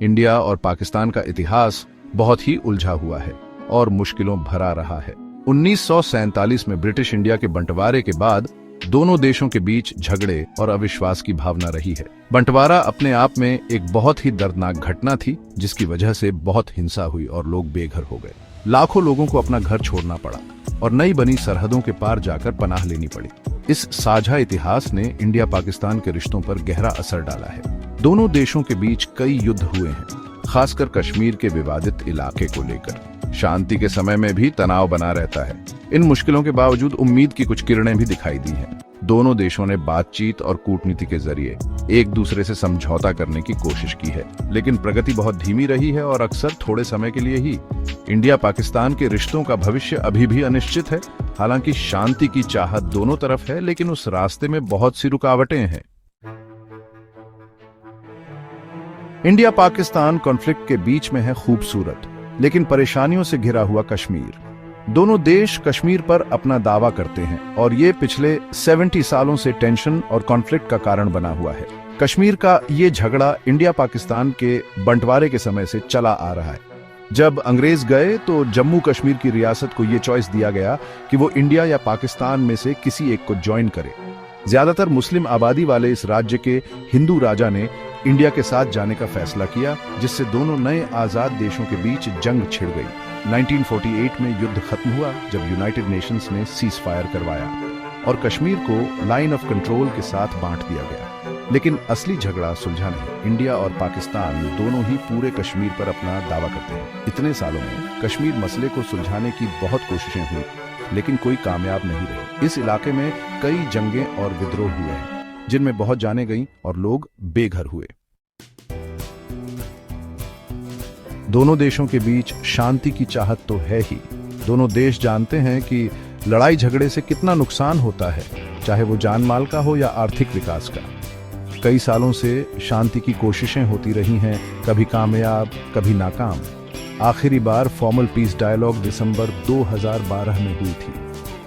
India और पाकिस्तान का इतिहास बहुत ही उलझा हुआ है और मुश्किलों भरा रहा है। 1947 में ब्रिटिश इंडिया के बंटवारे के बाद दोनों देशों के बीच झगड़े और अविश्वास की भावना रही है। बंटवारा अपने आप में एक बहुत ही दर्दनाक घटना थी, जिसकी वजह से बहुत हिंसा हुई और लोग बेघर हो गए। लाखों लोगों को अपना घर छोड़ना पड़ा और नई बनी सरहदों के पार जाकर पनाह लेनी पड़ी। इस साझा इतिहास ने इंडिया पाकिस्तान के रिश्तों पर गहरा असर डाला है। दोनों देशों के बीच कई युद्ध हुए हैं, खासकर कश्मीर के विवादित इलाके को लेकर। शांति के समय में भी तनाव बना रहता है। इन मुश्किलों के बावजूद उम्मीद की कुछ किरणें भी दिखाई दी हैं। दोनों देशों ने बातचीत और कूटनीति के जरिए एक दूसरे से समझौता करने की कोशिश की है, लेकिन प्रगति बहुत धीमी रही है और अक्सर थोड़े समय के लिए ही। इंडिया पाकिस्तान के रिश्तों का भविष्य अभी भी अनिश्चित है। हालांकि शांति की चाहत दोनों तरफ है, लेकिन उस रास्ते में बहुत सी रुकावटें हैं। इंडिया पाकिस्तान कॉन्फ्लिक्ट के बीच में है खूबसूरत लेकिन परेशानियों से घिरा हुआ कश्मीर। दोनों देश कश्मीर पर अपना दावा करते हैं और ये पिछले 70 सालों से टेंशन और कॉन्फ्लिक्ट का कारण बना हुआ है। कश्मीर का ये झगड़ा इंडिया पाकिस्तान के बंटवारे के समय से चला आ रहा है। जब अंग्रेज गए तो जम्मू कश्मीर की रियासत को ये चॉइस दिया गया कि वो इंडिया या पाकिस्तान में से किसी एक को ज्वाइन करे। ज्यादातर मुस्लिम आबादी वाले इस राज्य के हिंदू राजा ने इंडिया के साथ जाने का फैसला किया, जिससे दोनों नए आजाद देशों के बीच जंग छिड़ गई। 1948 में युद्ध खत्म हुआ जब यूनाइटेड नेशंस ने सीज फायर करवाया और कश्मीर को लाइन ऑफ कंट्रोल के साथ बांट दिया गया। लेकिन असली झगड़ा सुलझा नहीं। इंडिया और पाकिस्तान दोनों ही पूरे कश्मीर पर अपना दावा करते हैं। इतने सालों में कश्मीर मसले को सुलझाने की बहुत कोशिशें हुई, लेकिन कोई कामयाब नहीं रही। इस इलाके में कई जंगें और विद्रोह हुए हैं, जिनमें बहुत जानें गईं और लोग बेघर हुए। दोनों देशों के बीच शांति की चाहत तो है ही। दोनों देश जानते हैं कि लड़ाई झगड़े से कितना नुकसान होता है, चाहे वो जान माल का हो या आर्थिक विकास का। कई सालों से शांति की कोशिशें होती रही हैं, कभी कामयाब कभी नाकाम। आखिरी बार फॉर्मल पीस डायलॉग दिसंबर 2012 में हुई थी,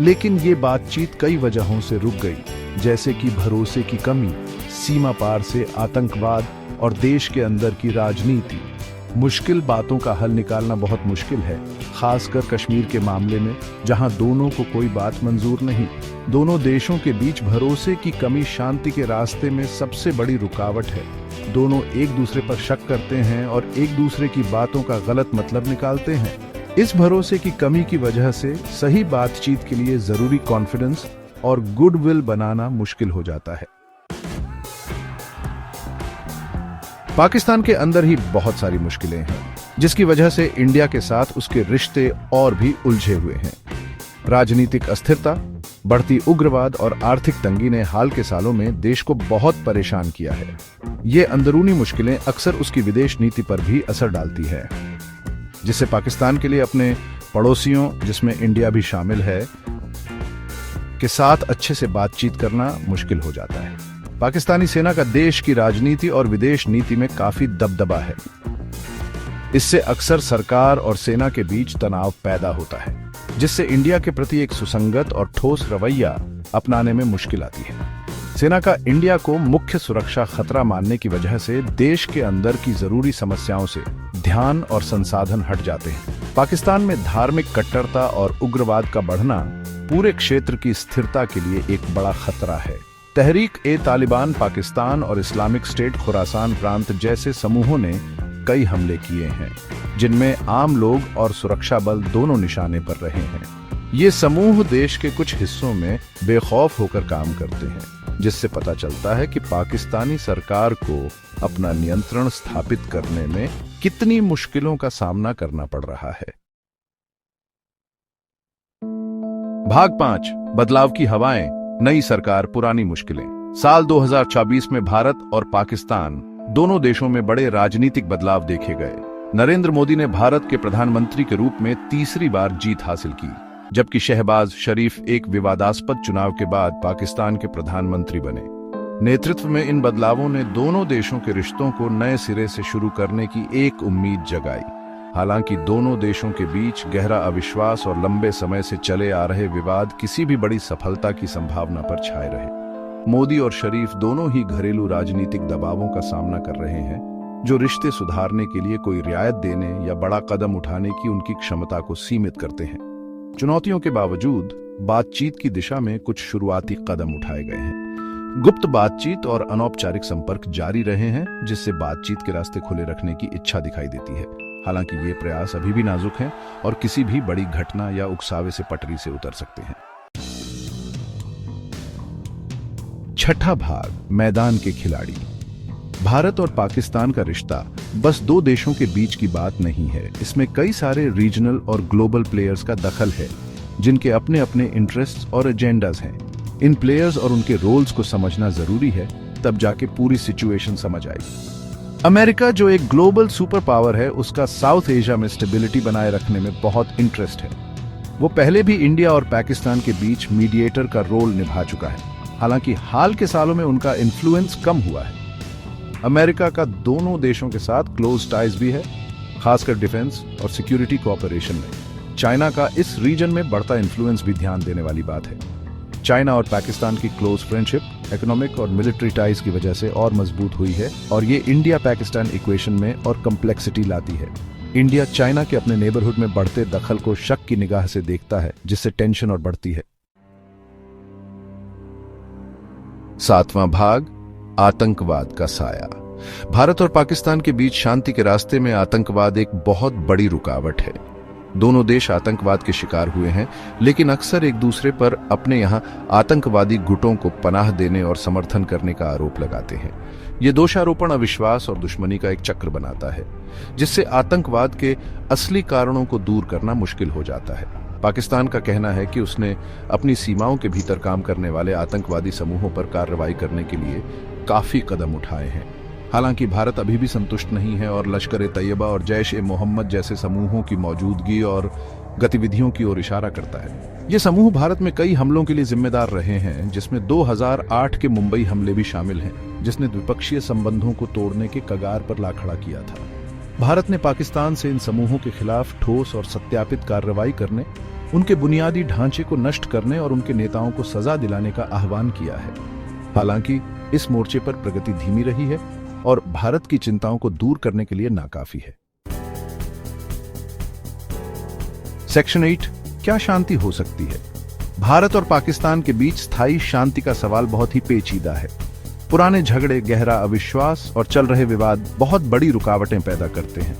लेकिन ये बातचीत कई वजहों से रुक गई, जैसे कि भरोसे की कमी, सीमा पार से आतंकवाद और देश के अंदर की राजनीति। मुश्किल बातों का हल निकालना बहुत मुश्किल है, खासकर कश्मीर के मामले में, जहां दोनों को कोई बात मंजूर नहीं। दोनों देशों के बीच भरोसे की कमी शांति के रास्ते में सबसे बड़ी रुकावट है। दोनों एक दूसरे पर शक करते हैं और एक दूसरे की बातों का गलत मतलब निकालते हैं। इस भरोसे की कमी की वजह से सही बातचीत के लिए जरूरी कॉन्फिडेंस और गुडविल बनाना मुश्किल हो जाता है। पाकिस्तान के अंदर ही बहुत सारी मुश्किलें हैं, जिसकी वजह से इंडिया के साथ उसके रिश्ते और भी उलझे हुए हैं। राजनीतिक अस्थिरता, बढ़ती उग्रवाद और आर्थिक तंगी ने हाल के सालों में देश को बहुत परेशान किया है। ये अंदरूनी मुश्किलें अक्सर उसकी विदेश नीति पर भी असर डालती है, जिससे पाकिस्तान के लिए अपने पड़ोसियों, जिसमें इंडिया भी शामिल है, के साथ अच्छे से बातचीत करना मुश्किल हो जाता है। पाकिस्तानी सेना का देश की राजनीति और विदेश नीति में काफी दबदबा है। इससे अक्सर सरकार और सेना के बीच तनाव पैदा होता है, जिससे इंडिया के प्रति एक सुसंगत और ठोस रवैया अपनाने में मुश्किल आती है। सेना का इंडिया को मुख्य सुरक्षा खतरा मानने की वजह से देश के अंदर की जरूरी समस्याओं से ध्यान और संसाधन हट जाते हैं। पाकिस्तान में धार्मिक कट्टरता और उग्रवाद का बढ़ना पूरे क्षेत्र की स्थिरता के लिए एक बड़ा खतरा है। तहरीक-ए-तालिबान पाकिस्तान और इस्लामिक स्टेट खुरासान प्रांत जैसे समूहों ने कई हमले किए हैं, जिनमें आम लोग और सुरक्षा बल दोनों निशाने पर रहे हैं। ये समूह देश के कुछ हिस्सों में बेखौफ होकर काम करते हैं, जिससे पता चलता है कि पाकिस्तानी सरकार को अपना नियंत्रण स्थापित करने में कितनी मुश्किलों का सामना करना पड़ रहा है। भाग 5, बदलाव की हवाएं, नई सरकार, पुरानी मुश्किलें। साल 2024 में भारत और पाकिस्तान दोनों देशों में बड़े राजनीतिक बदलाव देखे गए। नरेंद्र मोदी ने भारत के प्रधानमंत्री के रूप में तीसरी बार जीत हासिल की, जबकि शहबाज शरीफ एक विवादास्पद चुनाव के बाद पाकिस्तान के प्रधानमंत्री बने। नेतृत्व में इन बदलावों ने दोनों देशों के रिश्तों को नए सिरे से शुरू करने की एक उम्मीद जगाई। हालांकि दोनों देशों के बीच गहरा अविश्वास और लंबे समय से चले आ रहे विवाद किसी भी बड़ी सफलता की संभावना पर छाए रहे। मोदी और शरीफ दोनों ही घरेलू राजनीतिक दबावों का सामना कर रहे हैं, जो रिश्ते सुधारने के लिए कोई रियायत देने या बड़ा कदम उठाने की उनकी क्षमता को सीमित करते हैं। चुनौतियों के बावजूद बातचीत की दिशा में कुछ शुरुआती कदम उठाए गए हैं। गुप्त बातचीत और अनौपचारिक संपर्क जारी रहे हैं, जिससे बातचीत के रास्ते खुले रखने की इच्छा दिखाई देती है। हालांकि ये प्रयास अभी भी नाजुक हैं और किसी भी बड़ी घटना या उकसावे से पटरी से उतर सकते हैं। छठा भाग, मैदान के खिलाड़ी। भारत और पाकिस्तान का रिश्ता बस दो देशों के बीच की बात नहीं है। इसमें कई सारे रीजनल और ग्लोबल प्लेयर्स का दखल है, जिनके अपने अपने इंटरेस्ट्स और एजेंडाज हैं। इन प्लेयर्स और उनके रोल्स को समझना जरूरी है, तब जाके पूरी सिचुएशन समझ आएगी। अमेरिका, जो एक ग्लोबल सुपर पावर है, उसका साउथ एशिया में स्टेबिलिटी बनाए रखने में बहुत इंटरेस्ट है। वो पहले भी इंडिया और पाकिस्तान के बीच मीडिएटर का रोल निभा चुका है। हालांकि हाल के सालों में उनका इन्फ्लुएंस कम हुआ है। अमेरिका का दोनों देशों के साथ क्लोज टाइज भी है, खासकर डिफेंस और सिक्योरिटी कोऑपरेशन में। चाइना का इस रीजन में बढ़ता इन्फ्लुएंस भी ध्यान देने वाली बात है। चाइना और पाकिस्तान की क्लोज फ्रेंडशिप इकोनॉमिक और मिलिट्री टाइज की वजह से और मजबूत हुई है, और ये इंडिया पाकिस्तान इक्वेशन में और कम्प्लेक्सिटी लाती है। इंडिया चाइना के अपने नेबरहुड में बढ़ते दखल को शक की निगाह से देखता है, जिससे टेंशन और बढ़ती है। सातवां भाग, आतंकवाद का साया। भारत और पाकिस्तान के बीच शांति के रास्ते में आतंकवाद एक बहुत बड़ी रुकावट है। दोनों देश आतंकवाद के शिकार हुए हैं, लेकिन अक्सर एक दूसरे पर अपने यहां आतंकवादी गुटों को पनाह देने और समर्थन करने का आरोप लगाते हैं। ये दोषारोपण अविश्वास और दुश्मनी का एक चक्र बनाता है, जिससे आतंकवाद के असली कारणों को दूर करना मुश्किल हो जाता है। पाकिस्तान का कहना है कि उसने अपनी सीमाओं के भीतर काम करने वाले आतंकवादी समूहों पर कार्रवाई करने के लिए काफी कदम उठाए हैं। हालांकि भारत अभी भी संतुष्ट नहीं है और लश्कर-ए-तैयबा और जैश-ए-मोहम्मद जैसे समूहों की मौजूदगी और गतिविधियों की ओर इशारा करता है। ये समूह भारत में कई हमलों के लिए जिम्मेदार रहे हैं, जिसमें 2008 के मुंबई हमले भी शामिल हैं, जिसने द्विपक्षीय संबंधों को तोड़ने के कगार पर ला खड़ा किया था। भारत ने पाकिस्तान से इन समूहों के खिलाफ ठोस और सत्यापित कार्रवाई करने, उनके बुनियादी ढांचे को नष्ट करने और उनके नेताओं को सजा दिलाने का आह्वान किया है। हालांकि इस मोर्चे पर प्रगति धीमी रही है और भारत की चिंताओं को दूर करने के लिए नाकाफी है। सेक्शन 8, क्या शांति हो सकती है? भारत और पाकिस्तान के बीच स्थायी शांति का सवाल बहुत ही पेचीदा है। पुराने झगड़े, गहरा अविश्वास और चल रहे विवाद बहुत बड़ी रुकावटें पैदा करते हैं,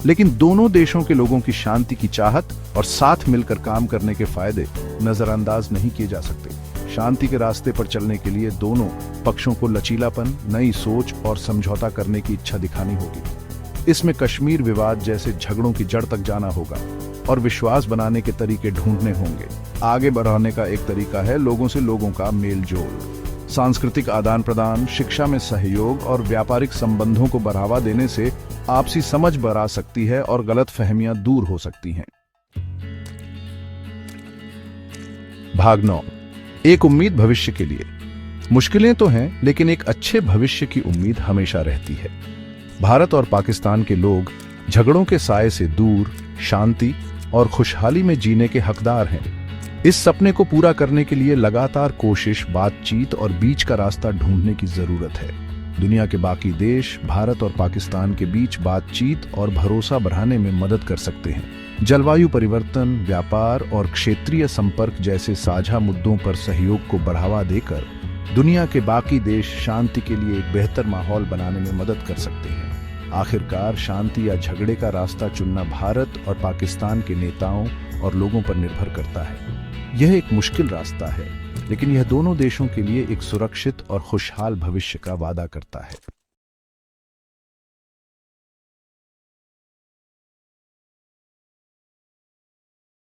लेकिन दोनों देशों के लोगों की शांति की चाहत और साथ मिलकर काम करने के फायदे नजरअंदाज नहीं किए जा सकते। शांति के रास्ते पर चलने के लिए दोनों पक्षों को लचीलापन, नई सोच और समझौता करने की इच्छा दिखानी होगी। इसमें कश्मीर विवाद जैसे झगड़ों की जड़ तक जाना होगा और विश्वास बनाने के तरीके ढूंढने होंगे। आगे बढ़ाने का एक तरीका है लोगों से लोगों का मेल जोल, सांस्कृतिक आदान प्रदान, शिक्षा में सहयोग और व्यापारिक संबंधों को बढ़ावा देने से आपसी समझ बढ़ा सकती है और गलत फहमियां दूर हो सकती हैं। भाग 9, एक उम्मीद भविष्य के लिए। मुश्किलें तो हैं, लेकिन एक अच्छे भविष्य की उम्मीद हमेशा रहती है। भारत और पाकिस्तान के लोग झगड़ों के साए से दूर शांति और खुशहाली में जीने के हकदार हैं। इस सपने को पूरा करने के लिए लगातार कोशिश, बातचीत और बीच का रास्ता ढूंढने की जरूरत है। दुनिया के बाकी देश भारत और पाकिस्तान के बीच बातचीत और भरोसा बढ़ाने में मदद कर सकते हैं। जलवायु परिवर्तन, व्यापार और क्षेत्रीय संपर्क जैसे साझा मुद्दों पर सहयोग को बढ़ावा देकर दुनिया के बाकी देश शांति के लिए एक बेहतर माहौल बनाने में मदद कर सकते हैं। आखिरकार शांति या झगड़े का रास्ता चुनना भारत और पाकिस्तान के नेताओं और लोगों पर निर्भर करता है। यह एक मुश्किल रास्ता है, लेकिन यह दोनों देशों के लिए एक सुरक्षित और खुशहाल भविष्य का वादा करता है।